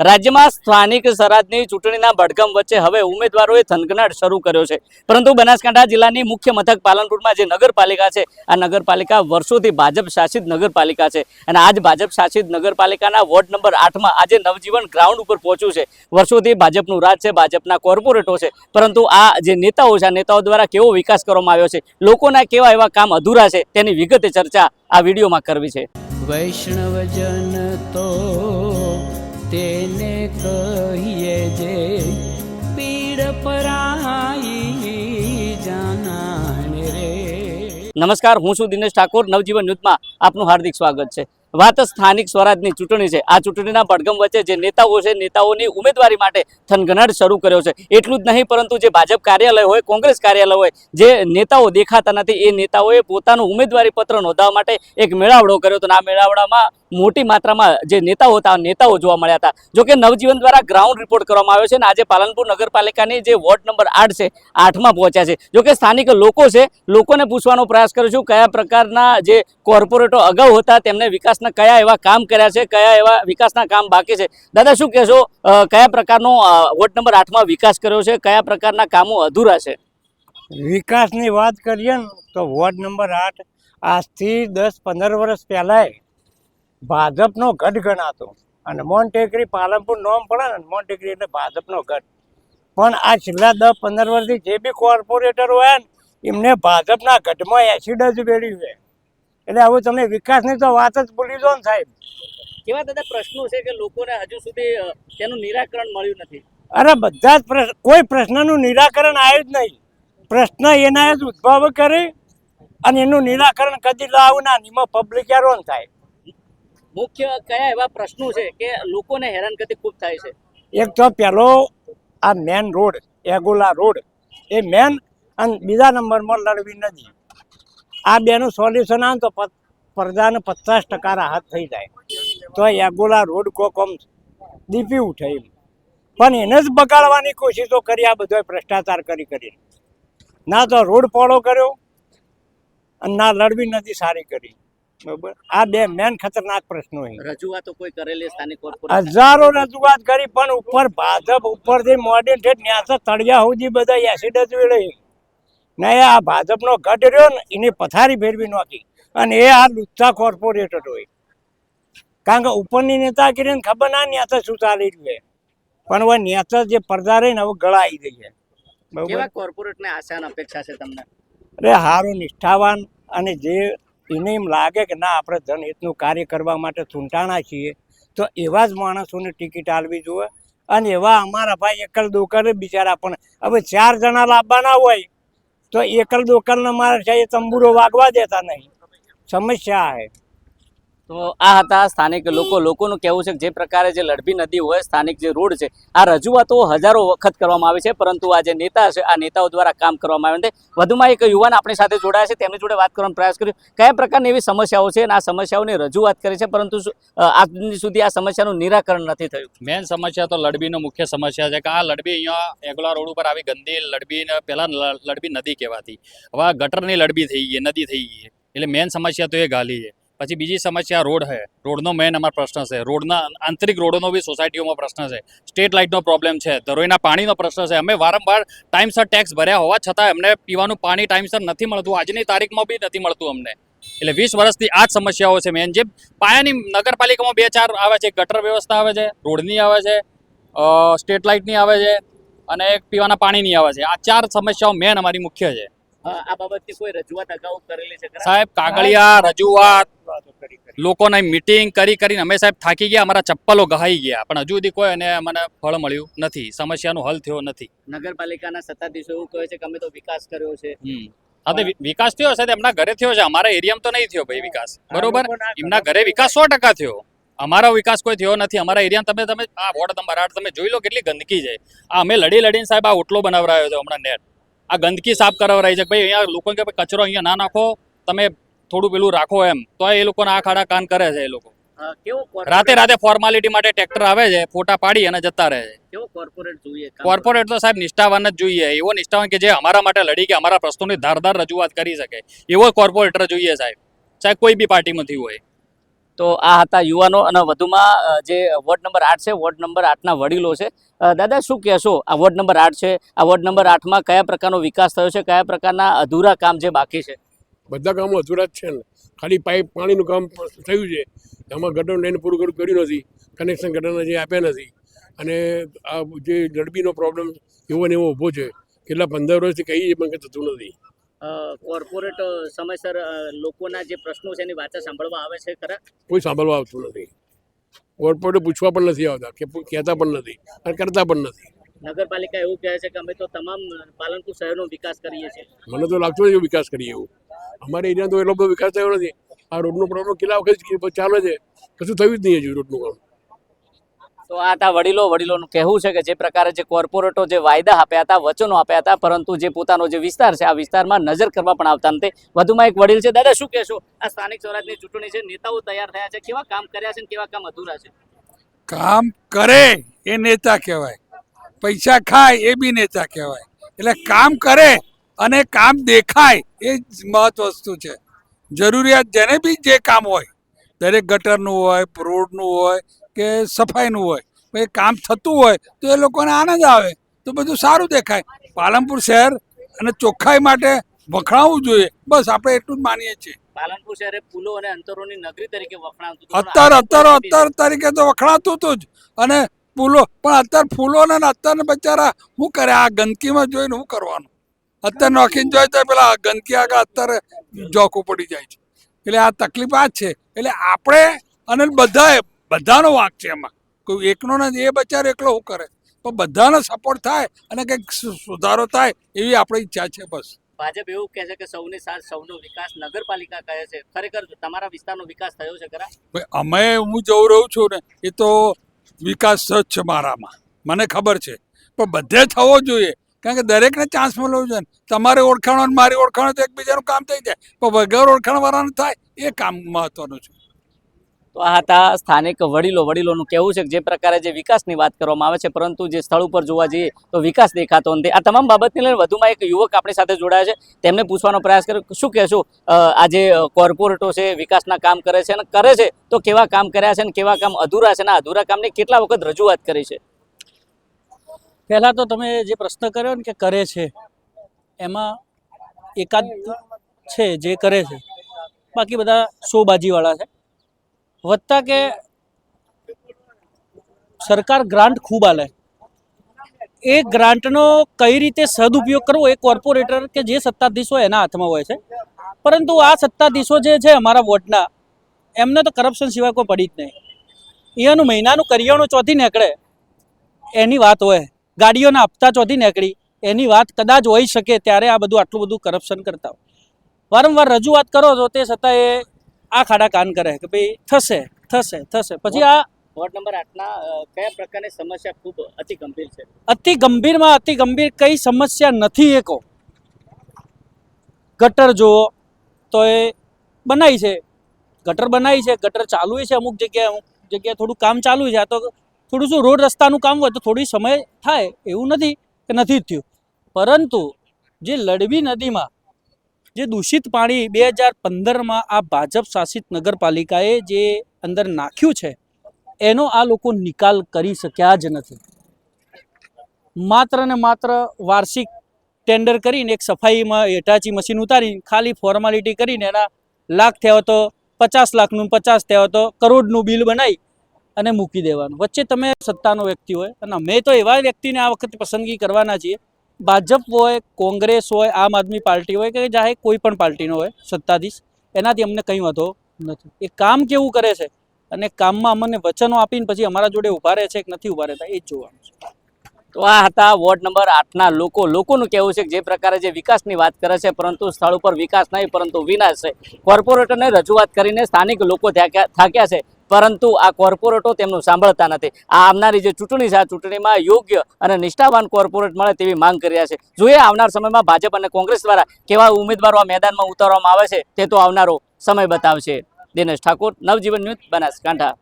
રાજ્યમાં સ્થાનિક સ્વરાજની ચૂંટણીના ભડકમ વચ્ચે હવે ઉમેદવારોએ થનગનાટ શરૂ કર્યો છે, પરંતુ બનાસકાંઠા જિલ્લાની મુખ્ય મથક પાલનપુરમાં જે નગરપાલિકા છે, આ નગરપાલિકા વર્ષોથી ભાજપ શાસિત નગરપાલિકા છે અને આજ ભાજપ શાસિત નગરપાલિકાના વોર્ડ નંબર 8માં આજે નવજીવન ગ્રાઉન્ડ ઉપર પહોંચ્યું છે। વર્ષોથી ભાજપનું રાજ છે, ભાજપના કોર્પોરેટો છે, પરંતુ આ જે નેતાઓ છે, આ નેતાઓ દ્વારા કેવો વિકાસ કરવામાં આવ્યો છે, લોકોના કેવા એવા કામ અધૂરા છે, તેની વિગતે ચર્ચા આ વિડીયોમાં કરવી છે। વૈષ્ણવજન તો તેને કહીએ જે પીડ પરાઈ જાનાને રે। નમસ્કાર, હું છું દિનેશ ઠાકોર। નવજીવન ન્યૂઝમાં આપનું હાર્દિક સ્વાગત છે। વાત સ્થાનિક સ્વરાજની ચૂંટણી છે। આ ચૂંટણીના ભડકમ વચ્ચે જે નેતાઓ છે, નેતાઓની ઉમેદવારી માટે થનગનાટ શરૂ કર્યો છે। એટલું જ નહીં, પરંતુ જે ભાજપ કાર્યાલય હોય, કોંગ્રેસ કાર્યાલય હોય, જે નેતાઓ દેખાતા નથી, એ નેતાઓએ પોતાનું ઉમેદવારી પત્ર નોંધાવવા માટે એક મેળાવડો કર્યો હતો। આ મેળાવડામાં મોટી માત્રામાં જે નેતાઓ હતા, નેતાઓ જોવા મળ્યા હતા। જોકે નવજીવન દ્વારા ગ્રાઉન્ડ રિપોર્ટ કરવામાં આવ્યો છે અને આજે પાલનપુર નગરપાલિકાની જે વોર્ડ નંબર 8 છે, 8માં પહોંચ્યા છે। જોકે સ્થાનિક લોકો છે, લોકોને પૂછવાનો પ્રયાસ કરીશું કયા પ્રકારના જે કોર્પોરેટો અગાઉ હતા, તેમને વિકાસના કયા એવા કામ કર્યા છે, કયા એવા વિકાસના કામ બાકી છે। દાદા, શું કહેશો, કયા પ્રકારનો વોર્ડ નંબર 8માં વિકાસ કર્યો છે, કયા પ્રકારના કામો અધૂરા છે? વિકાસની વાત કરીએ ને તો વોર્ડ નંબર 8 આજથી 10-15 વર્ષ પહેલાં ભાજપનો ગઢ ગણાતો અને મોનટેકરી પાલનપુર નોમ પડે ને, મોનટેકરી એટલે ભાજપનો ગઢ। પણ આ છેલ્લા 10-15 વર્ષથી જે બી કોર્પોરેટર હોય ને, એમને ભાજપના ગઢમાં એસિડ જ વેળ્યું છે। એટલે હવે તમે વિકાસની તો વાત જ ભૂલી દો ને સાહેબ। કેવા દાદા પ્રશ્નો છે કે લોકોને હજુ સુધી તેનું નિરાકરણ મળ્યું નથી? અરે બધા જ પ્રશ્ન, કોઈ પ્રશ્નનું નિરાકરણ આવ્યું જ નહીં। પ્રશ્ન એના જ ઉદ્ભવ કરી અને એનું નિરાકરણ કદી લાવું ના, એમાં પબ્લિક હેરાન થાય। મુખ્ય કયા એવા પ્રશ્નો છે કે લોકોને હેરાનગતિ ખૂબ થાય છે? એક તો પહેલો આ મેન રોડ, એગોલા રોડ એ મેન, અને બીજા નંબરમાં લડવી નદી। આ બેનું સોલ્યુશન આવે તો પ્રજાને 50% રાહત થઈ જાય। તો એગોલા રોડ કોમ દીપી ઉઠે એમ, પણ એને જ બગાડવાની કોશિશો કરી આ બધો ભ્રષ્ટાચાર કરી ના તો રોડ પોળો કર્યો અને ના લડવી નથી સારી કરી। બરોબર, આ બે મેન ખતરનાક પ્રશ્નો છે। રજૂઆતો કોઈ કરેલી સ્થાનિક કોર્પોરેશન? હજારો રજૂઆત કરી, પણ ઉપર ભાજપ ઉપરથી મોડેલ છે, ન્યાસા તળિયા સુધી બધા એસિડ જ વેળે ને। આ ભાજપનો ગઢ રહ્યો ને, એની પથારી ફેરવી નાખી અને એ આ લુચ્ચા કોર્પોરેટર હોય। કારણ કે ઉપરની નેતાગીરીને ખબર ના નેતા શું ચાલી રહ્યું છે, પણ હવે નેતા જે પડદા રહીને હવે ગળાઈ ગઈ છે। કેવા કોર્પોરેટને આશા અને અપેક્ષા છે તમને? અરે સારું, નિષ્ઠાવાન, અને જે એને એમ લાગે કે ના આપણે જનહિતનું કાર્ય કરવા માટે ચૂંટાણા છીએ, તો એવા જ માણસોને ટિકિટ આપવી જોઈએ। અને એવા અમારા ભાઈ એકલ દોકલ બિચારા, પણ હવે 4 જણા લાવવાના હોય તો એકલ દોકલને મારે છે એ તંબુરો વાગવા દેતા નહીં। સમસ્યા છે। તો આ હતા સ્થાનિક લોકોનું કહેવું છે કે જે પ્રકારે જે લડબી નદી હોય, સ્થાનિક જે રોડ છે, આ રજૂઆતો હજારો વખત કરવામાં આવી છે, પરંતુ આ જે નેતા છે, આ નેતાઓ દ્વારા કામ કરવામાં આવ્યું છે। વધુમાં એક યુવાન આપણી સાથે જોડાયા છે, તેમની જોડે વાત કરવાનો પ્રયાસ કર્યો। કયા પ્રકારની એવી સમસ્યાઓ છે અને આ સમસ્યાઓની રજૂઆત કરી છે, પરંતુ આજ સુધી આ સમસ્યાનું નિરાકરણ નથી થયું? મેન સમસ્યા તો લડબીનો મુખ્ય સમસ્યા છે કે આ લડબી અહીંયા એગોલા રોડ ઉપર આવી ગંદી લડબી, પહેલા લડબી નદી કહેવાતી, હવે આ ગટરની લડબી થઈ ગઈ, નદી થઈ ગઈ। એટલે મેન સમસ્યા તો એ ગાલી છે। પછી બીજી સમસ્યા રોડ છે, રોડનો મેન અમારો પ્રશ્ન છે। રોડના આંતરિક રોડોનો બી સોસાયટીઓમાં પ્રશ્ન છે। સ્ટ્રીટ લાઇટનો પ્રોબ્લેમ છે, ધરોઈના પાણીનો પ્રશ્ન છે। અમે વારંવાર ટાઈમસર ટેક્સ ભર્યા હોવા છતાં અમને પીવાનું પાણી ટાઈમસર નથી મળતું, આજની તારીખમાં બી નથી મળતું અમને। એટલે 20 વર્ષથી આ જ સમસ્યાઓ છે મેન, જે પાયાની નગરપાલિકામાં 2-4 આવે છે। ગટર વ્યવસ્થા આવે છે, રોડની આવે છે, સ્ટ્રીટ લાઇટની આવે છે અને પીવાના પાણીની આવે છે। આ 4 સમસ્યાઓ મેન અમારી મુખ્ય છે। આ બાબતની કોઈ રજૂઆત અગાઉ કરેલી છે? સાહેબ, કાગળિયા રજૂઆત, લોકોને મીટિંગ કરીને અમે સાહેબ થાકી ગયા, અમારા ચપ્પલો ગહાઈ ગયા, પણ હજુ સુધી કોઈ અને મને ફળ મળ્યું નથી, સમસ્યાનો હલ થયો નથી। નગરપાલિકાના સત્તાધીશો એવું કહે છે કે અમે તો વિકાસ કર્યો છે। હા, તો વિકાસ થયો છે, એમના ઘરે થયો છે, અમારા એરિયામાં તો નહીં થયો ભાઈ વિકાસ, બરોબર? એમના ઘરે વિકાસ 100% થયો, અમારો વિકાસ કોઈ થયો નથી। અમારા એરિયા તમે આ વોર્ડ નંબર 8 તમે જોઈ લો કેટલી ગંદકી છે। આ અમે લડીને સાહેબ આ ઓટલો બનાવરાયો છે હમણાં નેટ, આ ગંદકી સાફ કરાવરાઈ છે। ભાઈ અહીંયા લોકો કે કચરો અહીંયા ના નાખો, તમે થોડું પેલું રાખો એમ, તો એ લોકોને આ ખાડા કાન કરે છે। એ લોકો રાતે ફોર્માલિટી માટે ટ્રેક્ટર આવે છે, ફોટા પાડી અને જતા રહે છે। કેવો કોર્પોરેટ જોઈએ? કોર્પોરેટ તો સાહેબ નિષ્ઠાવાન જ જોઈએ, એવો નિષ્ઠાવાન કે જે અમારા માટે લડી કે અમારા પ્રશ્નોની ધારદાર રજૂઆત કરી શકે, એવો કોર્પોરેટર જોઈએ સાહેબ, કોઈ બી પાર્ટીમાંથી હોય। તો આ હતા યુવાનો અને વધુમાં જે વોર્ડ નંબર 8 છે વોર્ડ નંબર 8ના વડીલો છે. દાદા શું કહેશો, આ વોર્ડ નંબર 8 છે, આ વોર્ડ નંબર 8માં કયા પ્રકારનો વિકાસ થયો છે, કયા પ્રકારના અધૂરા કામ જે બાકી છે? બધા કામો અધૂરા જ છે ને. ખાલી પાઇપ પાણીનું કામ થયું છે, એમાં ગટર લાઈન પૂરું કર્યું નથી, કનેક્શન ગટરના જે આપ્યા નથી, અને આ જે લડબીનો પ્રોબ્લેમ એવો ને એવો ઊભો છે. કેટલા 15 વર્ષથી કહીએ પણ કંઈ થતું નથી. કોર્પોરેટ સમયસર લોકોના જે પ્રશ્નો છે એની વાચા સાંભળવા આવે છે ખરા? કોઈ સાંભળવા આવતું નથી. કોર્પોરેટ પૂછવા પણ નથી આવતા, કે કહેતા પણ નથી અને કરતા પણ નથી. નગરપાલિકા એવું કહે છે કે અમે તો તમામ પાલનપુર શહેરનો વિકાસ કરીએ છીએ. મને તો લાગતું નથી વિકાસ કરીએ એવું. અમારે એરિયા તો એટલો બધો વિકાસ થયો નથી. આ રોડનો પ્રોબ્લેમ કેટલા વખત ચાલે છે, કશું થયું જ નહીં હજુ રોડનું કામ. તો આ હતા વડીલોનું કહેવું છે કે જે પ્રકારે જે કોર્પોરેટો જે વાયદા આપ્યા હતા, વચનો આપ્યા હતા, પરંતુ જે પોતાનો જે વિસ્તાર છે આ વિસ્તારમાં નજર કરવા પણ આવતા નથી. વધુમાં એક વડીલ છે. દાદા શું કહેશો, આ સ્થાનિક સ્વરાજની ચૂંટણી છે, નેતાઓ તૈયાર થયા છે, કેવા કામ કર્યા છે અને કેવા કામ અધૂરા છે? કામ કરે એ નેતા કહેવાય, પૈસા ખાય એ બી નેતા કહેવાય. એટલે કામ કરે અને કામ દેખાય એ જ મહત્વ વસ્તુ છે. જરૂરિયાત જેને બી જે કામ હોય, દરેક ગટરનું હોય, રોડનું હોય કે સફાઈનું હોય, એ કામ થતું હોય તો એ લોકોને આનંદ આવે, તો બધું સારું દેખાય. પાલનપુર શહેર અને ચોખ્ખાઈ માટે વખણાવવું જોઈએ, બસ આપણે એટલું જ માનીએ છીએ. પાલનપુર શહેરે ફૂલો અને અંતરોની નગરી તરીકે વખણાતું હતું. અત્તર તરીકે તો વખણાતું હતું જ, અને ફૂલો પણ અત્યારે ફૂલોને અત્તરને બચારા શું કરે, આ ગંદકીમાં જોઈને શું કરવાનું? અત્તર નોખીને જોઈએ તો પેલા ગંદકી આગળ અત્યારે જોખું પડી જાય છે. એટલે આ તકલીફ આ જ છે. એટલે આપણે અને બધાનો વાંક છે એમાં, કોઈ એકનો નથી. એ બચારો એકલો શું કરે? પણ બધાનો સપોર્ટ થાય અને કંઈક સુધારો થાય એવી આપણી ઈચ્છા છે. બસ ભાજપ એવું કહે છે કે સૌની સાથ સૌનો વિકાસ, નગરપાલિકા કહે છે. ખરેખર તમારા વિસ્તારનો વિકાસ થયો છે ખરા? હું જવું રહું છું ને, એ તો વિકાસ જ છે મારામાં, મને ખબર છે. પણ બધે થવો જોઈએ, કારણ કે દરેકને ચાન્સ મળવો જોઈએ. તમારી ઓળખાણ અને મારી ઓળખાણ તો એકબીજાનું કામ થઈ જાય, પણ વગર ઓળખાણવાળાનું થાય એ કામ મહત્વનું છે. તો આ હતા સ્થાનિક વડીલોનું કહેવું છે કે જે પ્રકારે જે વિકાસની વાત કરવામાં આવે છે, પરંતુ જે સ્થળ ઉપર જોવા જઈએ તો વિકાસ દેખાતો નથી. આ તમામ બાબતને લઈને વધુમાં એક યુવક આપણી સાથે જોડાયા છે, તેમને પૂછવાનો પ્રયાસ કર્યો. શું કહેશો, આ જે કોર્પોરેટો છે વિકાસના કામ કરે છે અને કરે છે તો કેવા કામ કર્યા છે અને કેવા કામ અધૂરા છે અને અધૂરા કામની કેટલા વખત રજૂઆત કરી છે? પહેલાં તો તમે જે પ્રશ્ન કર્યો ને કે કરે છે, એમાં એકાદ છે જે કરે છે, બાકી બધા શોબાજીવાળા છે. વધતા કે સરકાર ગ્રાન્ટ ખૂબ આલે, એ ગ્રાન્ટનો કઈ રીતે સદુપયોગ કરવો એ કોર્પોરેટર કે જે સત્તાધીશ હોય એના હાથમાં હોય છે. પરંતુ આ સત્તાધીશો જે છે અમારા વોર્ડના, એમને તો કરપ્શન સિવાય કોઈ પડી જ નહીં. અહીંયાનું મહિનાનું કરિયાણું ચોથી નીકળે એની વાત હોય, ગાડીઓના હપ્તા ચોથી નીકળી એની વાત કદાચ હોઈ શકે, ત્યારે આ બધું આટલું બધું કરપ્શન કરતા હોય. વારંવાર રજૂઆત કરો છો તે છતાં એ આ ખાડા કાન કરે કે ભાઈ થશે થશે થશે. પછી આ વોર્ડ નંબર 8ના કયા પ્રકારની સમસ્યા ખૂબ અતિ ગંભીર છે? અતિ ગંભીર કઈ સમસ્યા નથી. એ કહો, ગટર જુઓ તો એ બનાવી છે, ગટર ચાલુ છે, અમુક જગ્યાએ થોડું કામ ચાલુ છે. આ તો થોડું શું રોડ રસ્તાનું કામ હોય તો થોડી સમય થાય, એવું નથી કે નથી જ થયું. પરંતુ જે લડબી નદીમાં જે દૂષિત પાણી 2015માં આ ભાજપ શાસિત નગરપાલિકાએ જે અંદર નાખ્યું છે, એનો આ લોકો નિકાલ કરી શક્યા જ નથી. માત્ર ને માત્ર વાર્ષિક ટેન્ડર કરીને એક સફાઈમાં હેટાચી મશીન ઉતારી ખાલી ફોર્માલિટી કરીને એના લાખ થયા તો 50 લાખનું, 50 થયા તો કરોડનું બિલ બનાવી અને મૂકી દેવાનું. વચ્ચે તમે સત્તાનો વ્યક્તિ હોય, અને અમે તો એવા વ્યક્તિને આ વખતે પસંદગી કરવાના છીએ, ભાજપ હોય, કોંગ્રેસ હોય, આમ આદમી પાર્ટી હોય કે ચાહે કોઈ પણ પાર્ટીનો હોય સત્તાધીશ, એનાથી અમને કંઈ વાંધો નથી. એ કામ કેવું કરે છે અને કામમાં અમને વચનો આપીને પછી અમારા જોડે ઊભા રહે છે કે નથી ઊભા રહેતા, એ જ જોવાનું છે. તો આ હતા વોર્ડ નંબર 8ના લોકોનું કહેવું છે કે જે પ્રકારે જે વિકાસની વાત કરે છે, પરંતુ સ્થળ ઉપર વિકાસ નહીં પરંતુ વિનાશ છે. કોર્પોરેટરને રજૂઆત કરીને સ્થાનિક લોકો થાક્યા છે, પરંતુ આ કોર્પોરેટો તેમનું સાંભળતા નથી. આ આવનારી જે ચૂંટણી છે, આ ચૂંટણીમાં યોગ્ય અને નિષ્ઠાવાન કોર્પોરેટ મળે તેવી માંગ કરી રહ્યા છે. જોઈએ આવનાર સમયમાં ભાજપ અને કોંગ્રેસ દ્વારા કેવા ઉમેદવારો આ મેદાનમાં ઉતારવામાં આવે છે, તે તો આવનારો સમય બતાવશે. દિનેશ ઠાકોર, નવજીવન ન્યૂઝ, બનાસકાંઠા.